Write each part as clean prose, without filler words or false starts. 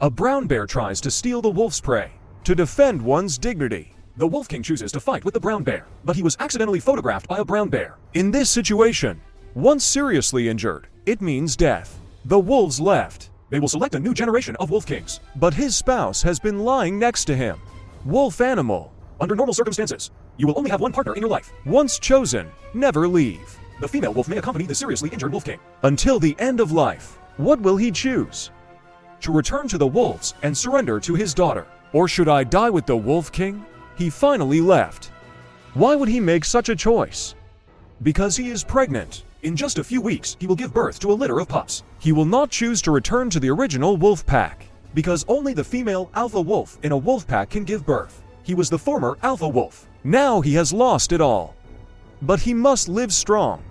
A brown bear tries to steal the wolf's prey. To defend one's dignity, the wolf king chooses to fight with the brown bear, but he was accidentally photographed by a brown bear. In this situation, once seriously injured, it means death. The wolves left. They will select a new generation of wolf kings, but his spouse has been lying next to him. Wolf animal. Under normal circumstances, you will only have one partner in your life. Once chosen, never leave. The female wolf may accompany the seriously injured wolf king until the end of life. What will he choose? To return to the wolves and surrender to his daughter? Or should I die with the wolf king? He finally left. Why would he make such a choice? Because he is pregnant. In just a few weeks, he will give birth to a litter of pups. He will not choose to return to the original wolf pack, because only the female alpha wolf in a wolf pack can give birth. He was the former alpha wolf. Now he has lost it all. But he must live strong.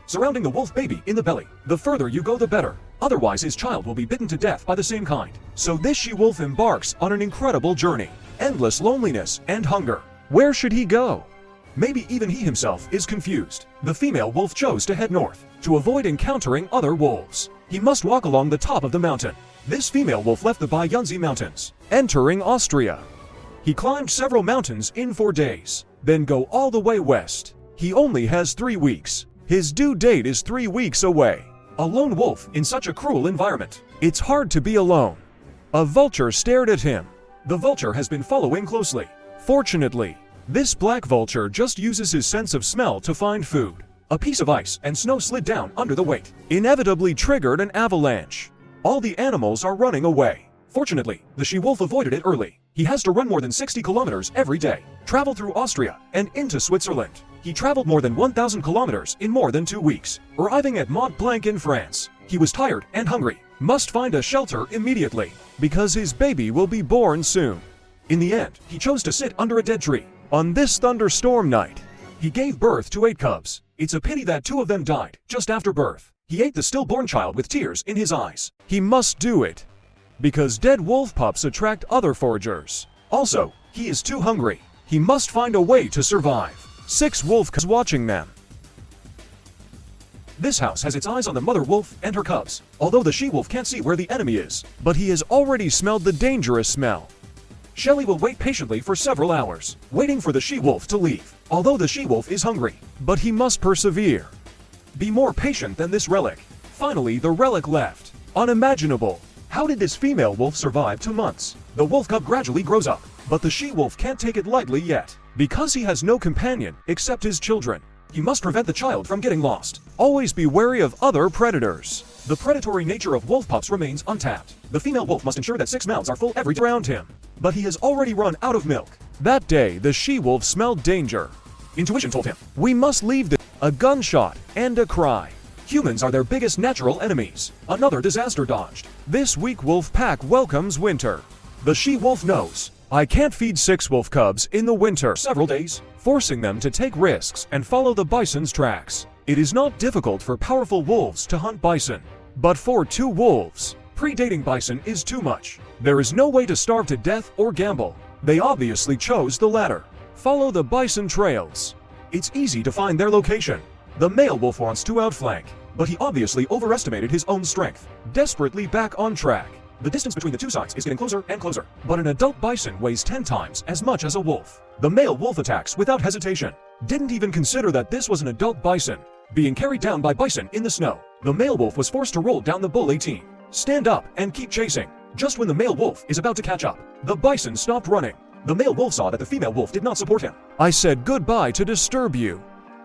Surrounding the wolf baby in the belly. The further you go, the better. Otherwise, his child will be bitten to death by the same kind. So this she-wolf embarks on an incredible journey. Endless loneliness and hunger. Where should he go? Maybe even he himself is confused. The female wolf chose to head north. To avoid encountering other wolves, he must walk along the top of the mountain. This female wolf left the Bayunzi Mountains, entering Austria. He climbed several mountains in 4 days, then go all the way west. He only has 3 weeks. His due date is 3 weeks away. A lone wolf in such a cruel environment. It's hard to be alone. A vulture stared at him. The vulture has been following closely. Fortunately, this black vulture just uses his sense of smell to find food. A piece of ice and snow slid down under the weight, inevitably triggered an avalanche. All the animals are running away. Fortunately, the she-wolf avoided it early. He has to run more than 60 kilometers every day, travel through Austria, and into Switzerland. He traveled more than 1,000 kilometers in more than 2 weeks, arriving at Mont Blanc in France. He was tired and hungry, must find a shelter immediately, because his baby will be born soon. In the end, he chose to sit under a dead tree. On this thunderstorm night, he gave birth to 8 cubs. It's a pity that 2 of them died just after birth. He ate the stillborn child with tears in his eyes. He must do it, because dead wolf pups attract other foragers. Also, he is too hungry. He must find a way to survive. 6 wolf cubs watching them. This house has its eyes on the mother wolf and her cubs, although the she-wolf can't see where the enemy is, but he has already smelled the dangerous smell. Shelley will wait patiently for several hours, waiting for the she-wolf to leave, although the she-wolf is hungry, but he must persevere. Be more patient than this relic. Finally, the relic left. Unimaginable. How did this female wolf survive 2 months? The wolf cub gradually grows up, but the she-wolf can't take it lightly yet, because he has no companion except his children. He must prevent the child from getting lost. Always be wary of other predators. The predatory nature of wolf pups remains untapped. The female wolf must ensure that 6 mouths are full every day around him, but he has already run out of milk. That day, the she-wolf smelled danger. Intuition told him, we must leave a gunshot and a cry. Humans are their biggest natural enemies. Another disaster dodged. This weak wolf pack welcomes winter. The she-wolf knows, I can't feed 6 wolf cubs in the winter several days, forcing them to take risks and follow the bison's tracks. It is not difficult for powerful wolves to hunt bison, but for 2 wolves, predating bison is too much. There is no way to starve to death or gamble. They obviously chose the latter. Follow the bison trails. It's easy to find their location. The male wolf wants to outflank, but he obviously overestimated his own strength. Desperately back on track. The distance between the 2 sides is getting closer and closer, but an adult bison weighs 10 times as much as a wolf. The male wolf attacks without hesitation. Didn't even consider that this was an adult bison. Being carried down by bison in the snow, the male wolf was forced to roll down the bull 18. Stand up and keep chasing. Just when the male wolf is about to catch up, the bison stopped running. The male wolf saw that the female wolf did not support him. I said goodbye to disturb you,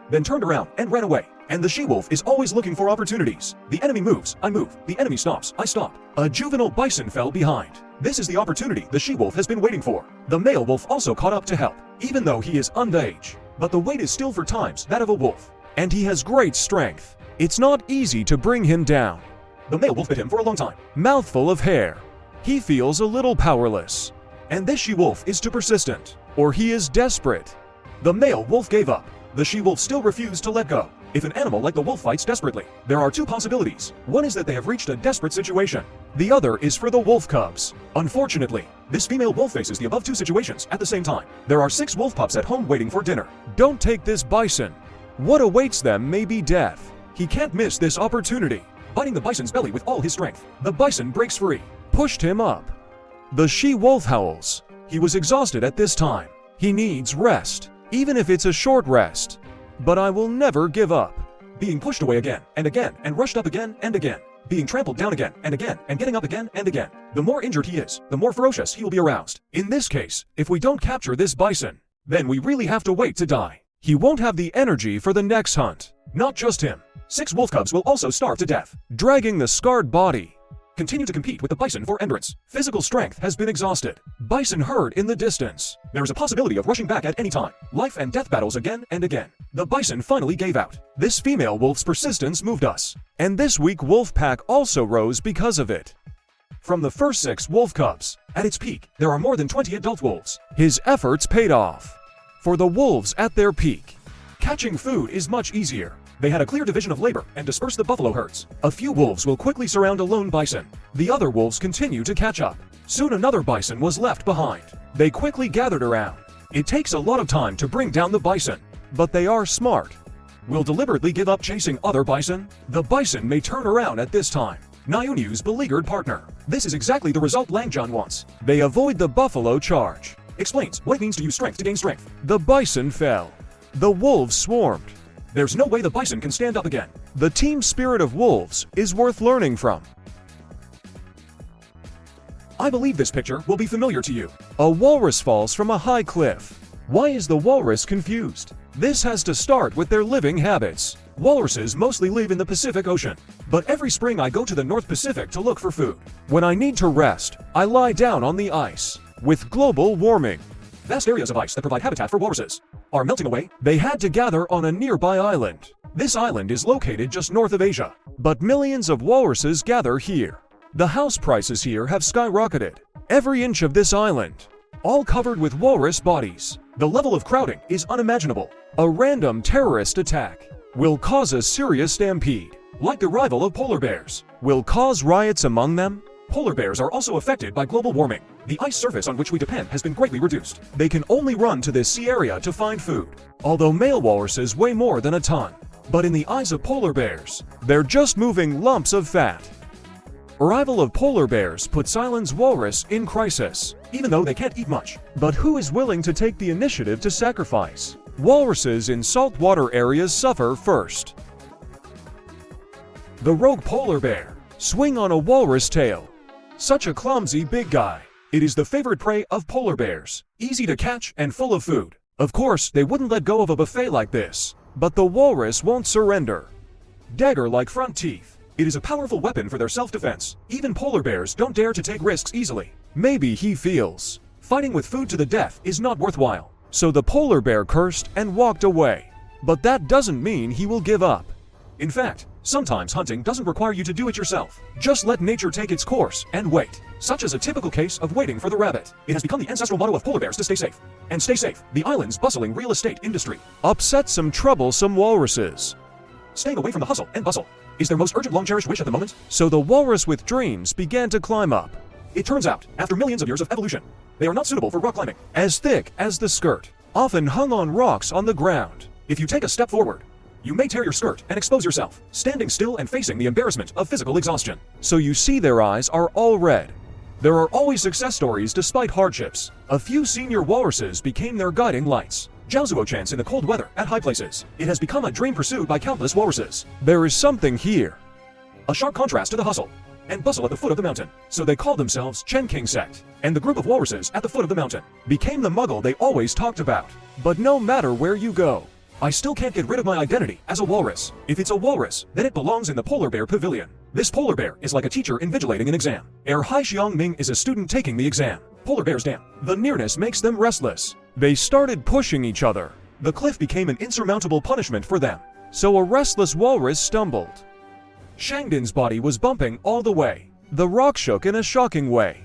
then turned around and ran away. And the she-wolf is always looking for opportunities. The enemy moves, I move. The enemy stops, I stop. A juvenile bison fell behind. This is the opportunity the she-wolf has been waiting for. The male wolf also caught up to help, even though he is underage. But the weight is still 4 times that of a wolf. And he has great strength. It's not easy to bring him down. The male wolf bit him for a long time. Mouthful of hair. He feels a little powerless. And this she-wolf is too persistent, or he is desperate. The male wolf gave up. The she-wolf still refused to let go. If an animal like the wolf fights desperately, there are 2 possibilities. One is that they have reached a desperate situation. The other is for the wolf cubs. Unfortunately, this female wolf faces the above 2 situations at the same time. There are 6 wolf pups at home waiting for dinner. Don't take this bison. What awaits them may be death. He can't miss this opportunity. Biting the bison's belly with all his strength, the bison breaks free, pushed him up. The she-wolf howls. He was exhausted at this time. He needs rest, even if it's a short rest. But I will never give up. Being pushed away again, and rushed up again and again. Being trampled down again, and getting up again and again. The more injured he is, the more ferocious he will be aroused. In this case, if we don't capture this bison, then we really have to wait to die. He won't have the energy for the next hunt. Not just him. 6 wolf cubs will also starve to death, dragging the scarred body. Continue to compete with the bison for endurance. Physical strength has been exhausted. Bison herd in the distance. There is a possibility of rushing back at any time. Life and death battles again and again. The bison finally gave out. This female wolf's persistence moved us. And this weak wolf pack also rose because of it. From the first 6 wolf cubs, at its peak, there are more than 20 adult wolves. His efforts paid off. For the wolves at their peak, catching food is much easier. They had a clear division of labor and dispersed the buffalo herds. A few wolves will quickly surround a lone bison. The other wolves continue to catch up. Soon another bison was left behind. They quickly gathered around. It takes a lot of time to bring down the bison, but they are smart. Will deliberately give up chasing other bison? The bison may turn around at this time. Nyunyu's beleaguered partner. This is exactly the result Langjan wants. They avoid the buffalo charge. Explains what it means to use strength to gain strength. The bison fell. The wolves swarmed. There's no way the bison can stand up again. The team spirit of wolves is worth learning from. I believe this picture will be familiar to you. A walrus falls from a high cliff. Why is the walrus confused? This has to start with their living habits. Walruses mostly live in the Pacific Ocean, but every spring I go to the North Pacific to look for food. When I need to rest, I lie down on the ice. With global warming, vast areas of ice that provide habitat for walruses are melting away. They had to gather on a nearby island. This island is located just north of Asia, but millions of walruses gather here. The house prices here have skyrocketed. Every inch of this island, all covered with walrus bodies. The level of crowding is unimaginable. A random terrorist attack will cause a serious stampede, like the arrival of polar bears, will cause riots among them. Polar bears are also affected by global warming. The ice surface on which we depend has been greatly reduced. They can only run to this sea area to find food. Although male walruses weigh more than a ton, but in the eyes of polar bears, they're just moving lumps of fat. Arrival of polar bears puts island's walrus in crisis, even though they can't eat much. But who is willing to take the initiative to sacrifice? Walruses in saltwater areas suffer first. The rogue polar bear swing on a walrus tail. Such a clumsy big guy. It is the favorite prey of polar bears, easy to catch and full of food. Of course, they wouldn't let go of a buffet like this, but the walrus won't surrender. Dagger-like front teeth. It is a powerful weapon for their self-defense. Even polar bears don't dare to take risks easily. Maybe he feels fighting with food to the death is not worthwhile. So the polar bear cursed and walked away. But that doesn't mean he will give up. In fact, sometimes hunting doesn't require you to do it yourself. Just let nature take its course and wait. Such is a typical case of waiting for the rabbit. It has become the ancestral motto of polar bears to stay safe. And stay safe. The island's bustling real estate industry upset some troublesome walruses. Staying away from the hustle and bustle is their most urgent long-cherished wish at the moment. So the walrus with dreams began to climb up. It turns out, after millions of years of evolution, they are not suitable for rock climbing. As thick as the skirt, often hung on rocks on the ground. If you take a step forward, you may tear your skirt and expose yourself, standing still and facing the embarrassment of physical exhaustion. So you see their eyes are all red. There are always success stories despite hardships. A few senior walruses became their guiding lights. Jiaozuo chants in the cold weather at high places. It has become a dream pursued by countless walruses. There is something here. A sharp contrast to the hustle and bustle at the foot of the mountain. So they called themselves Chen King Sect. And the group of walruses at the foot of the mountain became the muggle they always talked about. But no matter where you go, I still can't get rid of my identity as a walrus. If it's a walrus, then it belongs in the polar bear pavilion. This polar bear is like a teacher invigilating an exam. Hai Xiangming is a student taking the exam. Polar bears dam. The nearness makes them restless. They started pushing each other. The cliff became an insurmountable punishment for them. So a restless walrus stumbled. Shangdin's body was bumping all the way. The rock shook in a shocking way.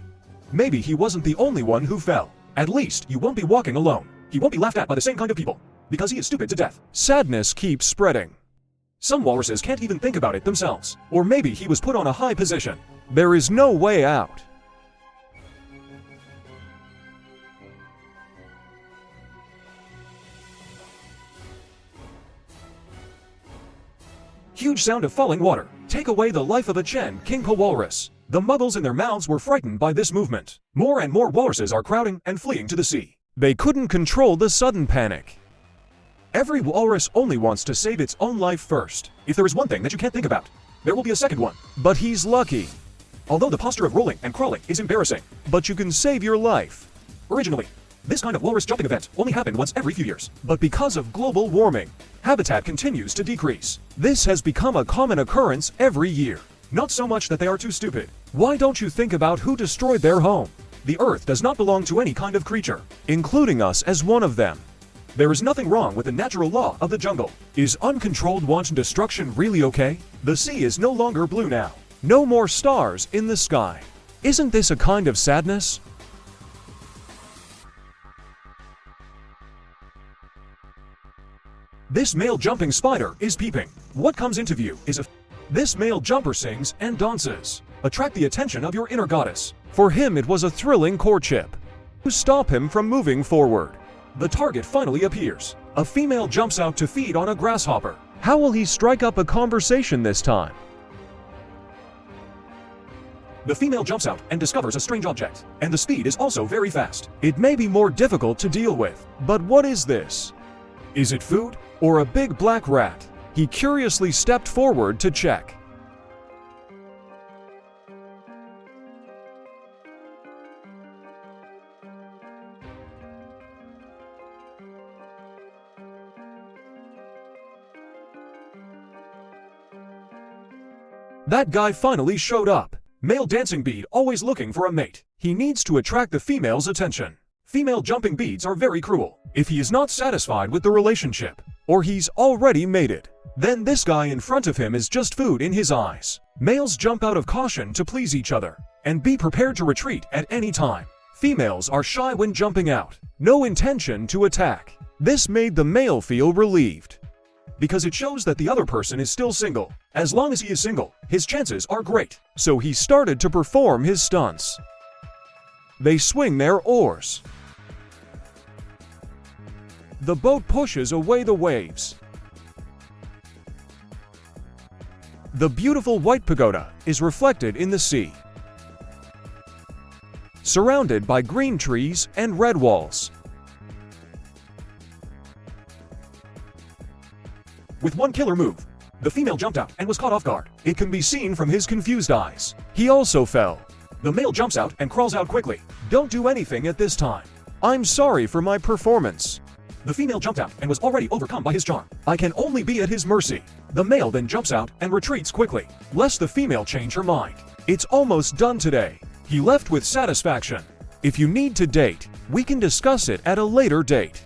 Maybe he wasn't the only one who fell. At least you won't be walking alone. He won't be laughed at by the same kind of people, because he is stupid to death. Sadness keeps spreading. Some walruses can't even think about it themselves. Or maybe he was put on a high position. There is no way out. Huge sound of falling water. Take away the life of a Chen King walrus. The muggles in their mouths were frightened by this movement. More and more walruses are crowding and fleeing to the sea. They couldn't control the sudden panic. Every walrus only wants to save its own life first. If there is one thing that you can't think about, there will be a second one. But he's lucky. Although the posture of rolling and crawling is embarrassing, but you can save your life. Originally, this kind of walrus jumping event only happened once every few years. But because of global warming, habitat continues to decrease. This has become a common occurrence every year. Not so much that they are too stupid. Why don't you think about who destroyed their home? The Earth does not belong to any kind of creature, including us as one of them. There is nothing wrong with the natural law of the jungle. Is uncontrolled wanton destruction really okay? The sea is no longer blue now. No more stars in the sky. Isn't this a kind of sadness? This male jumping spider is peeping. What comes into view is this male jumper sings and dances. Attract the attention of your inner goddess. For him it was a thrilling courtship. To stop him from moving forward. The target finally appears. A female jumps out to feed on a grasshopper. How will he strike up a conversation this time? The female jumps out and discovers a strange object, and the speed is also very fast. It may be more difficult to deal with, but what is this? Is it food or a big black rat? He curiously stepped forward to check. That guy finally showed up. Male dancing bead always looking for a mate. He needs to attract the female's attention. Female jumping beads are very cruel. If he is not satisfied with the relationship, or he's already mated, then this guy in front of him is just food in his eyes. Males jump out of caution to please each other, and be prepared to retreat at any time. Females are shy when jumping out. No intention to attack. This made the male feel relieved, because it shows that the other person is still single. As long as he is single, his chances are great. So he started to perform his stunts. They swing their oars. The boat pushes away the waves. The beautiful white pagoda is reflected in the sea, surrounded by green trees and red walls. With one killer move, the female jumped out and was caught off guard. It can be seen from his confused eyes. He also fell. The male jumps out and crawls out quickly. Don't do anything at this time. I'm sorry for my performance. The female jumped out and was already overcome by his charm. I can only be at his mercy. The male then jumps out and retreats quickly, lest the female change her mind. It's almost done today. He left with satisfaction. If you need to date, we can discuss it at a later date.